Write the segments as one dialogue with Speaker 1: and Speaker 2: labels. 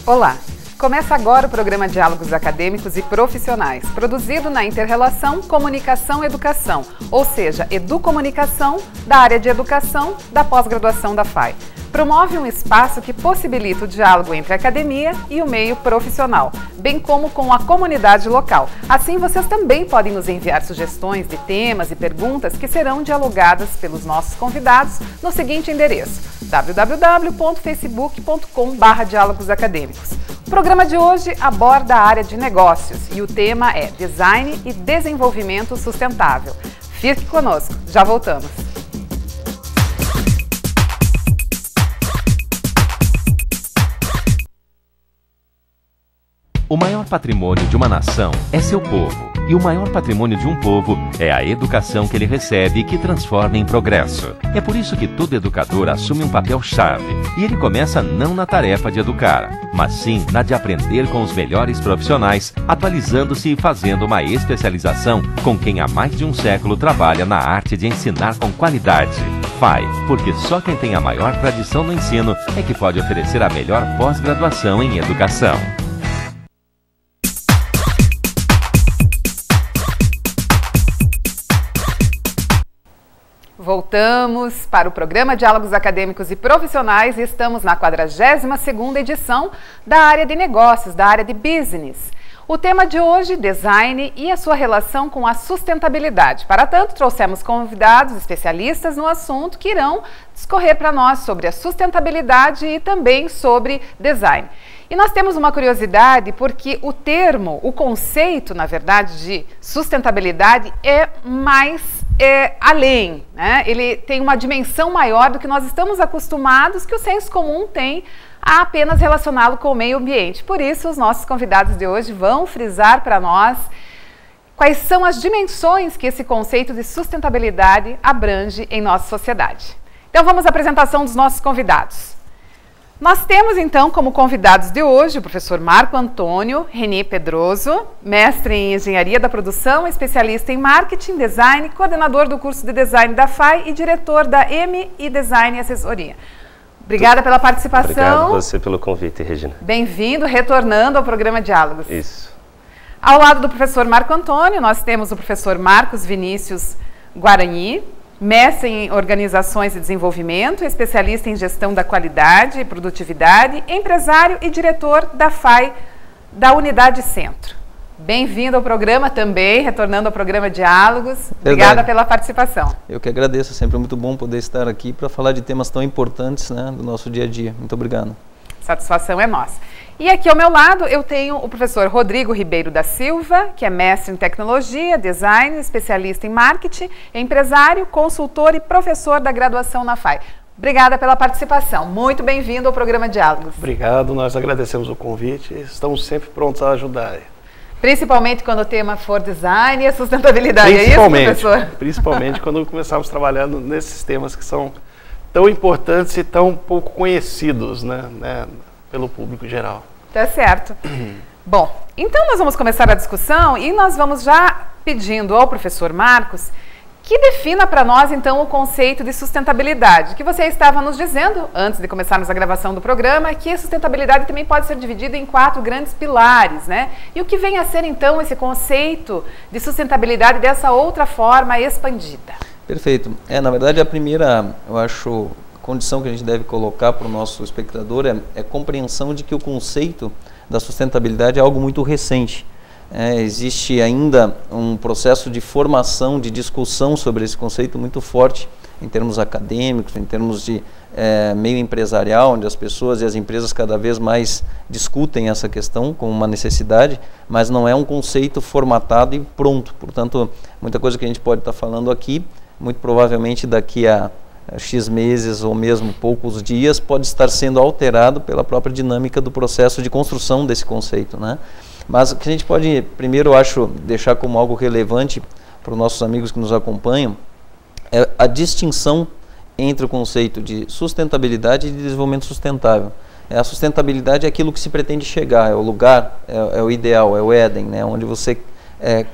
Speaker 1: Olá! Começa agora o programa Diálogos Acadêmicos e Profissionais, produzido na Inter-Relação Comunicação-Educação, ou seja, Educomunicação, da área de Educação da pós-graduação da FAI. Promove um espaço que possibilita o diálogo entre a academia e o meio profissional, bem como com a comunidade local. Assim, vocês também podem nos enviar sugestões de temas e perguntas que serão dialogadas pelos nossos convidados no seguinte endereço: www.facebook.com/diálogosacadêmicos. O programa de hoje aborda a área de negócios e o tema é Design e Desenvolvimento Sustentável. Fique conosco, já voltamos.
Speaker 2: O maior patrimônio de uma nação é seu povo, e o maior patrimônio de um povo é a educação que ele recebe e que transforma em progresso. É por isso que todo educador assume um papel-chave, e ele começa não na tarefa de educar, mas sim na de aprender com os melhores profissionais, atualizando-se e fazendo uma especialização com quem há mais de um século trabalha na arte de ensinar com qualidade. FAI, porque só quem tem a maior tradição no ensino é que pode oferecer a melhor pós-graduação em educação.
Speaker 1: Voltamos para o programa Diálogos Acadêmicos e Profissionais e estamos na 42ª edição da área de negócios, da área de business. O tema de hoje, design e a sua relação com a sustentabilidade. Para tanto, trouxemos convidados especialistas no assunto que irão discorrer para nós sobre a sustentabilidade e também sobre design. E nós temos uma curiosidade porque o termo, o conceito, na verdade, de sustentabilidade é mais além, né? Ele tem uma dimensão maior do que nós estamos acostumados, que o senso comum tem a apenas relacioná-lo com o meio ambiente. Por isso, os nossos convidados de hoje vão frisar para nós quais são as dimensões que esse conceito de sustentabilidade abrange em nossa sociedade. Então, vamos à apresentação dos nossos convidados. Nós temos, então, como convidados de hoje o professor Marco Antônio Reni Pedroso, mestre em Engenharia da Produção, especialista em Marketing, Design, coordenador do curso de Design da FAI e diretor da MI Design e Assessoria. Obrigada pela participação.
Speaker 3: Obrigado a você pelo convite, Regina.
Speaker 1: Bem-vindo, retornando ao programa Diálogos.
Speaker 3: Isso.
Speaker 1: Ao lado do professor Marco Antônio, nós temos o professor Marcos Vinícius Guarani, mestre em Organizações e Desenvolvimento, especialista em Gestão da Qualidade e Produtividade, empresário e diretor da FAI da Unidade Centro. Bem-vindo ao programa também, retornando ao programa Diálogos. Obrigada pela participação.
Speaker 4: Eu que agradeço, é sempre muito bom poder estar aqui para falar de temas tão importantes, né, do nosso dia a dia. Muito obrigado.
Speaker 1: Satisfação é nossa. E aqui ao meu lado eu tenho o professor Rodrigo Ribeiro da Silva, que é mestre em Tecnologia, Design, especialista em Marketing, empresário, consultor e professor da graduação na FAI. Obrigada pela participação. Muito bem-vindo ao programa Diálogos.
Speaker 5: Obrigado, nós agradecemos o convite e estamos sempre prontos a ajudar.
Speaker 1: Principalmente quando o tema for design e a sustentabilidade, é isso, professor?
Speaker 5: Principalmente quando começarmos trabalhando nesses temas que são tão importantes e tão pouco conhecidos, né, pelo público geral.
Speaker 1: Tá certo. Bom, então nós vamos começar a discussão e nós vamos já pedindo ao professor Marcos que defina para nós, então, o conceito de sustentabilidade, que você estava nos dizendo, antes de começarmos a gravação do programa, que a sustentabilidade também pode ser dividida em 4 grandes pilares, né? E o que vem a ser, então, esse conceito de sustentabilidade dessa outra forma expandida?
Speaker 4: Perfeito. Na verdade, a primeira, eu acho, condição que a gente deve colocar para o nosso espectador é a compreensão de que o conceito da sustentabilidade é algo muito recente. Existe ainda um processo de formação, de discussão sobre esse conceito muito forte em termos acadêmicos, em termos de meio empresarial, onde as pessoas e as empresas cada vez mais discutem essa questão como uma necessidade, mas não é um conceito formatado e pronto. Portanto, muita coisa que a gente pode estar falando aqui, muito provavelmente daqui a X meses ou mesmo poucos dias, pode estar sendo alterado pela própria dinâmica do processo de construção desse conceito, né? Mas o que a gente pode, primeiro, eu acho, deixar como algo relevante para os nossos amigos que nos acompanham, é a distinção entre o conceito de sustentabilidade e de desenvolvimento sustentável. A sustentabilidade é aquilo que se pretende chegar, é o lugar, é o ideal, é o Éden, né? Onde você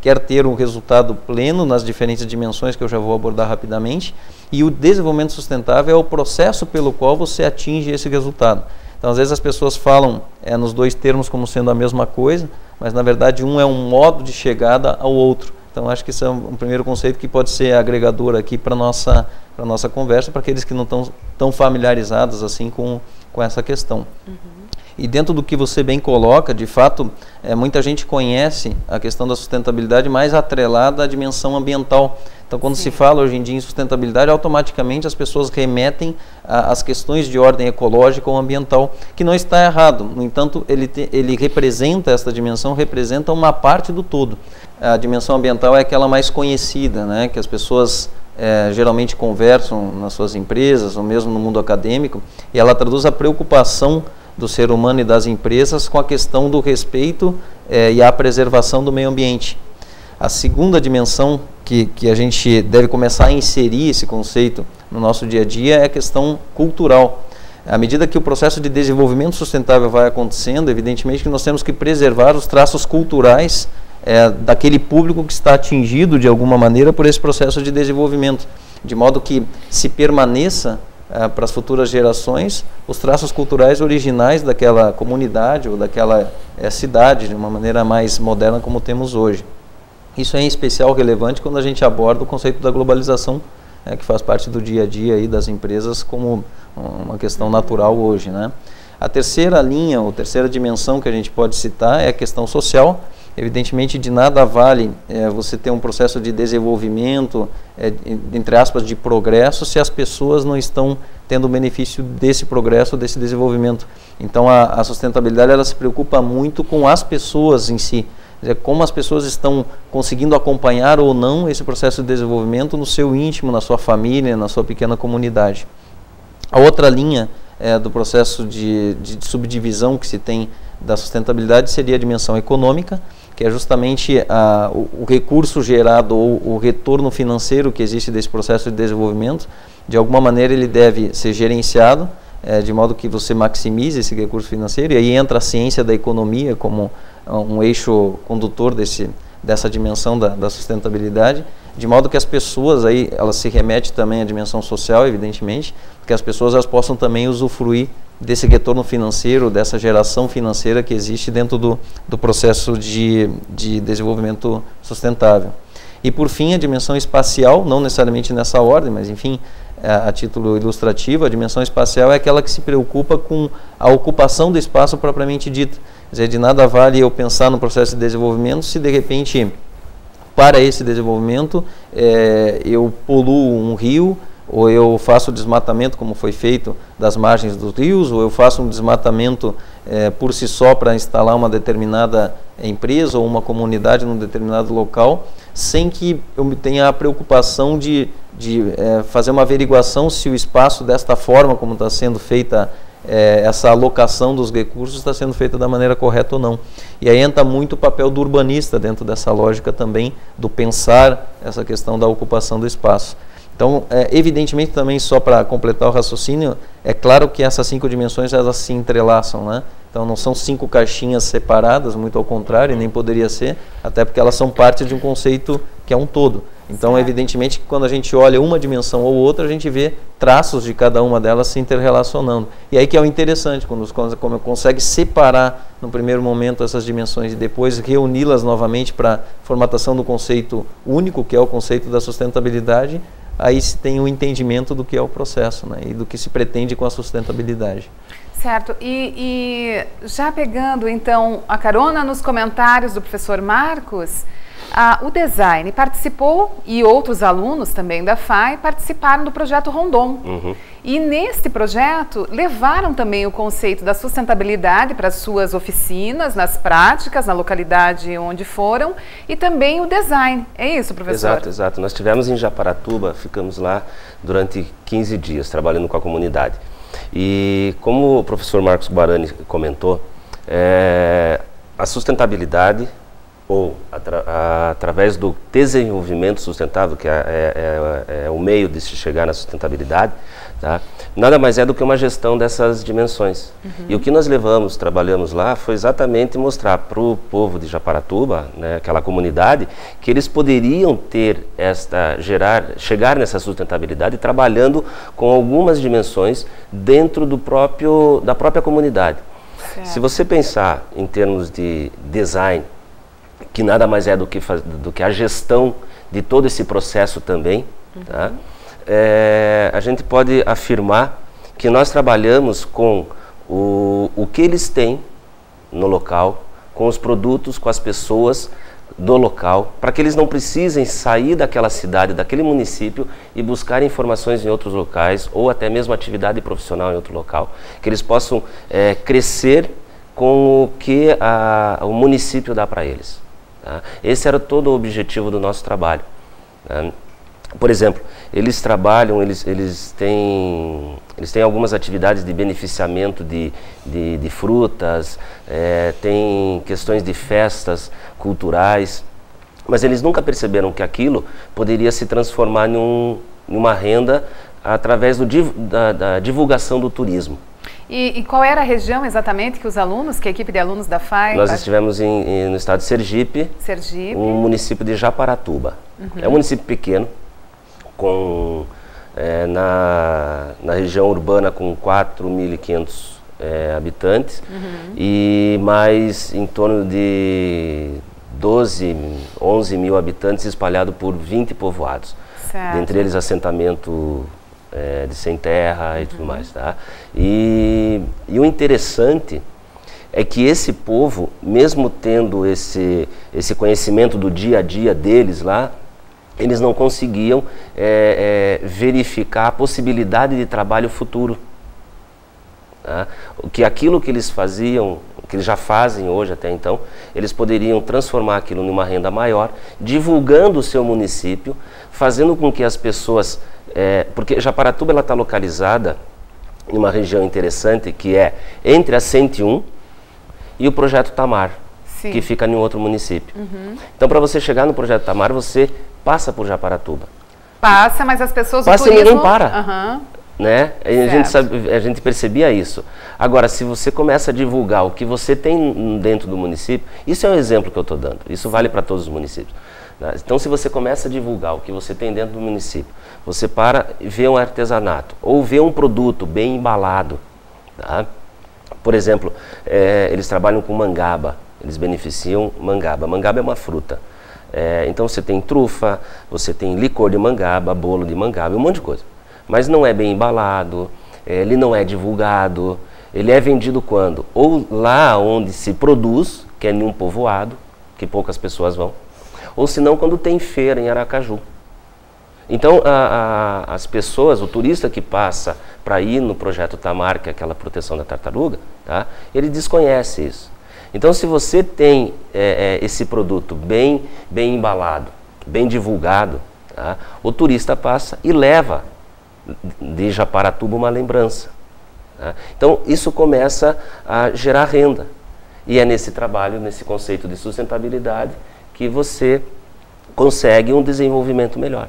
Speaker 4: quer ter um resultado pleno nas diferentes dimensões que eu já vou abordar rapidamente, e o desenvolvimento sustentável é o processo pelo qual você atinge esse resultado. Então, às vezes as pessoas falam nos dois termos como sendo a mesma coisa, mas na verdade um é um modo de chegada ao outro. Então, acho que esse é um primeiro conceito que pode ser agregador aqui para a nossa conversa, para aqueles que não estão tão familiarizados assim com essa questão. E dentro do que você bem coloca, de fato, muita gente conhece a questão da sustentabilidade mais atrelada à dimensão ambiental. Então, quando se fala hoje em dia em sustentabilidade, automaticamente as pessoas remetem às questões de ordem ecológica ou ambiental, que não está errado. No entanto, ele representa, esta dimensão representa uma parte do todo. A dimensão ambiental é aquela mais conhecida, né, que as pessoas geralmente conversam nas suas empresas ou mesmo no mundo acadêmico, e ela traduz a preocupação do ser humano e das empresas com a questão do respeito e a preservação do meio ambiente. A segunda dimensão que a gente deve começar a inserir esse conceito no nosso dia a dia é a questão cultural. À medida que o processo de desenvolvimento sustentável vai acontecendo, evidentemente que nós temos que preservar os traços culturais daquele público que está atingido de alguma maneira por esse processo de desenvolvimento, de modo que se permaneça para as futuras gerações os traços culturais originais daquela comunidade ou daquela cidade, de uma maneira mais moderna como temos hoje. Isso é em especial relevante quando a gente aborda o conceito da globalização, que faz parte do dia a dia aí das empresas como uma questão natural hoje, né? A terceira linha, ou terceira dimensão que a gente pode citar é a questão social. Evidentemente, de nada vale você ter um processo de desenvolvimento, entre aspas, de progresso, se as pessoas não estão tendo o benefício desse progresso, desse desenvolvimento. Então, a sustentabilidade ela se preocupa muito com as pessoas em si, como as pessoas estão conseguindo acompanhar ou não esse processo de desenvolvimento no seu íntimo, na sua família, na sua pequena comunidade. A outra linha do processo de subdivisão que se tem da sustentabilidade seria a dimensão econômica, que é justamente o recurso gerado ou o retorno financeiro que existe desse processo de desenvolvimento. De alguma maneira ele deve ser gerenciado de modo que você maximize esse recurso financeiro, e aí entra a ciência da economia como um eixo condutor dessa dimensão da sustentabilidade, de modo que as pessoas, aí elas se remetem também à dimensão social, evidentemente, que as pessoas elas possam também usufruir desse retorno financeiro, dessa geração financeira que existe dentro do processo de desenvolvimento sustentável. E por fim, a dimensão espacial, não necessariamente nessa ordem, mas enfim, a título ilustrativo, a dimensão espacial é aquela que se preocupa com a ocupação do espaço propriamente dito. Quer dizer, de nada vale eu pensar no processo de desenvolvimento se de repente, para esse desenvolvimento, eu poluo um rio, ou eu faço desmatamento, como foi feito, das margens dos rios, ou eu faço um desmatamento por si só para instalar uma determinada empresa ou uma comunidade num determinado local, sem que eu tenha a preocupação de fazer uma averiguação se o espaço, desta forma como está sendo feita essa alocação dos recursos, está sendo feita da maneira correta ou não. E aí entra muito o papel do urbanista dentro dessa lógica também, do pensar essa questão da ocupação do espaço. Então, evidentemente também, só para completar o raciocínio, é claro que essas 5 dimensões elas se entrelaçam, né? Então não são 5 caixinhas separadas, muito ao contrário, nem poderia ser, até porque elas são parte de um conceito que é um todo. Então, evidentemente que quando a gente olha uma dimensão ou outra, a gente vê traços de cada uma delas se interrelacionando. E aí que é o interessante, quando consegue separar no primeiro momento essas dimensões e depois reuni-las novamente para a formatação do conceito único, que é o conceito da sustentabilidade, aí se tem um entendimento do que é o processo, né, e do que se pretende com a sustentabilidade.
Speaker 1: Certo. E já pegando, então, a carona nos comentários do professor Marcos, o design participou, e outros alunos também da FAI participaram do projeto Rondon. E neste projeto levaram também o conceito da sustentabilidade para as suas oficinas, nas práticas, na localidade onde foram, e também o design. É isso, professor?
Speaker 3: Exato. Nós estivemos em Japaratuba, ficamos lá durante 15 dias trabalhando com a comunidade. E como o professor Marcos Guarani comentou, a sustentabilidade, ou através do desenvolvimento sustentável, que é o meio de se chegar na sustentabilidade, Tá? Nada mais é do que uma gestão dessas dimensões. E o que nós trabalhamos lá, foi exatamente mostrar para o povo de Japaratuba, né, aquela comunidade, que eles poderiam ter chegar nessa sustentabilidade trabalhando com algumas dimensões dentro da própria comunidade.
Speaker 1: Certo.
Speaker 3: Se você pensar em termos de design, que nada mais é do que a gestão de todo esse processo também, tá? A gente pode afirmar que nós trabalhamos com o que eles têm no local, com os produtos, com as pessoas do local, para que eles não precisem sair daquela cidade, daquele município e buscar informações em outros locais ou até mesmo atividade profissional em outro local, que eles possam crescer com o que o município dá para eles. Tá? Esse era todo o objetivo do nosso trabalho. Tá? Por exemplo, eles trabalham, eles têm algumas atividades de beneficiamento de frutas, tem questões de festas culturais, mas eles nunca perceberam que aquilo poderia se transformar em uma renda através da divulgação do turismo.
Speaker 1: E qual era a região exatamente que a equipe de alunos da FAI...
Speaker 3: Nós estivemos no estado de Sergipe, um município de Japaratuba. É um município pequeno, na região urbana com 4.500 habitantes e mais em torno de 11 mil habitantes espalhados por 20 povoados.
Speaker 1: Certo.
Speaker 3: Dentre eles assentamento de sem terra e tudo mais. Tá? E o interessante é que esse povo, mesmo tendo esse conhecimento do dia a dia deles lá, eles não conseguiam verificar a possibilidade de trabalho futuro. Tá? Aquilo que eles faziam, que eles já fazem hoje até então, eles poderiam transformar aquilo numa renda maior, divulgando o seu município, fazendo com que as pessoas... porque Japaratuba está localizada em uma região interessante, que é entre a 101 e o Projeto Tamar, Sim. que fica em outro município. Então, para você chegar no Projeto Tamar, você passa por Japaratuba.
Speaker 1: Passa, mas as pessoas do
Speaker 3: turismo... Passa e não para. Né? A gente percebia isso. Agora, se você começa a divulgar o que você tem dentro do município, isso é um exemplo que eu estou dando, isso vale para todos os municípios. Né? Então, se você começa a divulgar o que você tem dentro do município, você para e vê um artesanato, ou vê um produto bem embalado. Tá? Por exemplo, eles trabalham com mangaba, eles beneficiam mangaba. Mangaba é uma fruta. Então você tem trufa, você tem licor de mangaba, bolo de mangaba, um monte de coisa. Mas não é bem embalado, ele não é divulgado, ele é vendido quando? Ou lá onde se produz, que é em um povoado, que poucas pessoas vão, ou se não quando tem feira em Aracaju. Então as pessoas, o turista que passa para ir no Projeto Tamar, que é aquela proteção da tartaruga, tá? Ele desconhece isso. Então, se você tem esse produto bem embalado, bem divulgado, tá? O turista passa e leva de Japaratuba uma lembrança. Tá? Então, isso começa a gerar renda. E é nesse trabalho, nesse conceito de sustentabilidade, que você consegue um desenvolvimento melhor,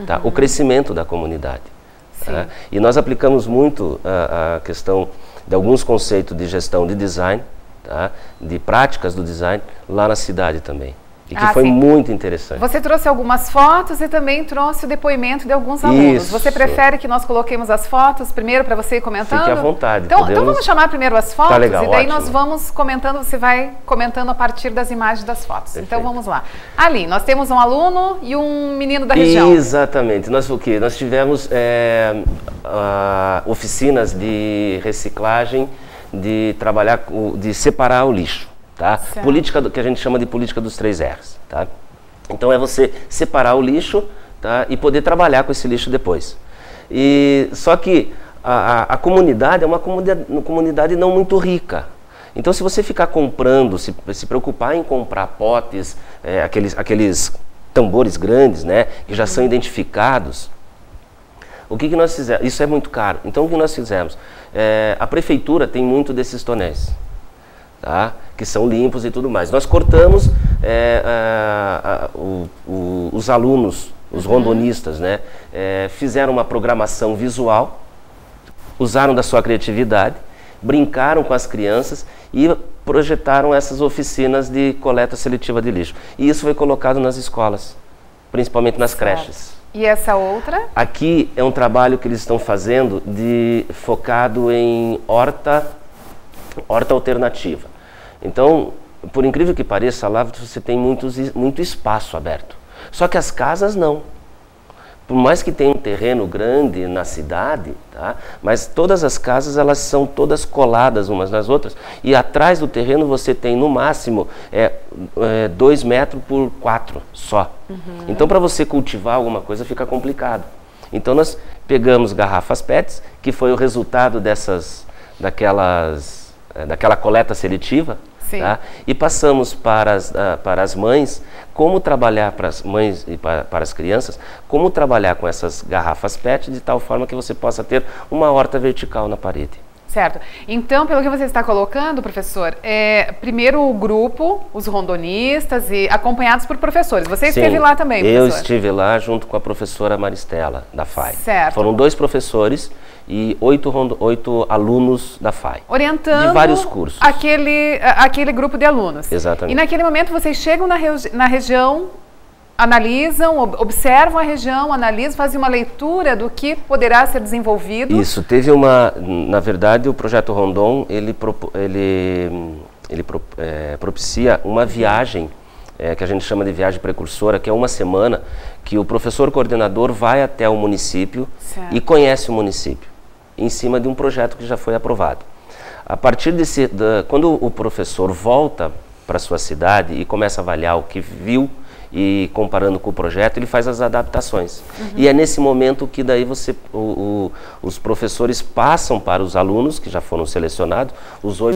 Speaker 3: tá? O crescimento da comunidade. Tá? E nós aplicamos muito a questão de alguns conceitos de gestão de design, tá? De práticas do design lá na cidade também. E que foi muito interessante.
Speaker 1: Você trouxe algumas fotos e também trouxe o depoimento de alguns alunos.
Speaker 3: Isso.
Speaker 1: Você prefere que nós coloquemos as fotos primeiro para você ir comentando?
Speaker 3: Fique à vontade.
Speaker 1: Então vamos chamar primeiro as fotos,
Speaker 3: tá legal,
Speaker 1: e daí
Speaker 3: ótimo.
Speaker 1: nós vamos comentando, você vai comentando a partir das imagens das fotos.
Speaker 3: Perfeito.
Speaker 1: Então vamos lá. Ali, nós temos um aluno e um menino da região.
Speaker 3: Exatamente. Nós tivemos oficinas de reciclagem, de trabalhar, de separar o lixo. Tá? Política que a gente chama de política dos 3 R's. Tá? Então é você separar o lixo, tá? E poder trabalhar com esse lixo depois. Só que a comunidade é uma comunidade não muito rica. Então se você ficar comprando, se preocupar em comprar potes, aqueles tambores grandes, né, que já são identificados, o que nós fizemos? Isso é muito caro. Então o que nós fizemos? A prefeitura tem muito desses tonéis. Tá? Que são limpos e tudo mais. Nós cortamos os alunos, os rondonistas, né? Fizeram uma programação visual usaram da sua criatividade, brincaram com as crianças e projetaram essas oficinas de coleta seletiva de lixo. E isso foi colocado nas escolas, principalmente nas creches.
Speaker 1: E essa outra?
Speaker 3: Aqui é um trabalho que eles estão fazendo focado em horta alternativa. Então, por incrível que pareça, lá você tem muito espaço aberto. Só que as casas não. Por mais que tenha um terreno grande na cidade, tá? Mas todas as casas elas são todas coladas umas nas outras. E atrás do terreno você tem no máximo 2 metros por 4 só. Então para você cultivar alguma coisa fica complicado. Então nós pegamos garrafas PETs, que foi o resultado daquela coleta seletiva. Tá? E passamos para as mães como trabalhar, para as mães e para as crianças, como trabalhar com essas garrafas PET de tal forma que você possa ter uma horta vertical na parede.
Speaker 1: Certo. Então, pelo que você está colocando, professor, primeiro o grupo, os rondonistas, e acompanhados por professores. Você esteve lá também, professor?
Speaker 3: Eu estive lá junto com a professora Maristela, da FAI.
Speaker 1: Certo.
Speaker 3: Foram 2 professores e 8 alunos da FAI.
Speaker 1: Orientando
Speaker 3: de vários cursos.
Speaker 1: Aquele grupo de alunos.
Speaker 3: Exatamente.
Speaker 1: E naquele momento vocês chegam na região, analisam, observam a região, analisam, fazem uma leitura do que poderá ser desenvolvido.
Speaker 3: Isso, teve na verdade o Projeto Rondon, ele propicia uma viagem, que a gente chama de viagem precursora, que é uma semana que o professor coordenador vai até o município e conhece o município, em cima de um projeto que já foi aprovado. A partir quando o professor volta para a sua cidade e começa a avaliar o que viu, e comparando com o projeto, ele faz as adaptações. E é nesse momento que daí os professores passam para os alunos, que já foram selecionados, os 8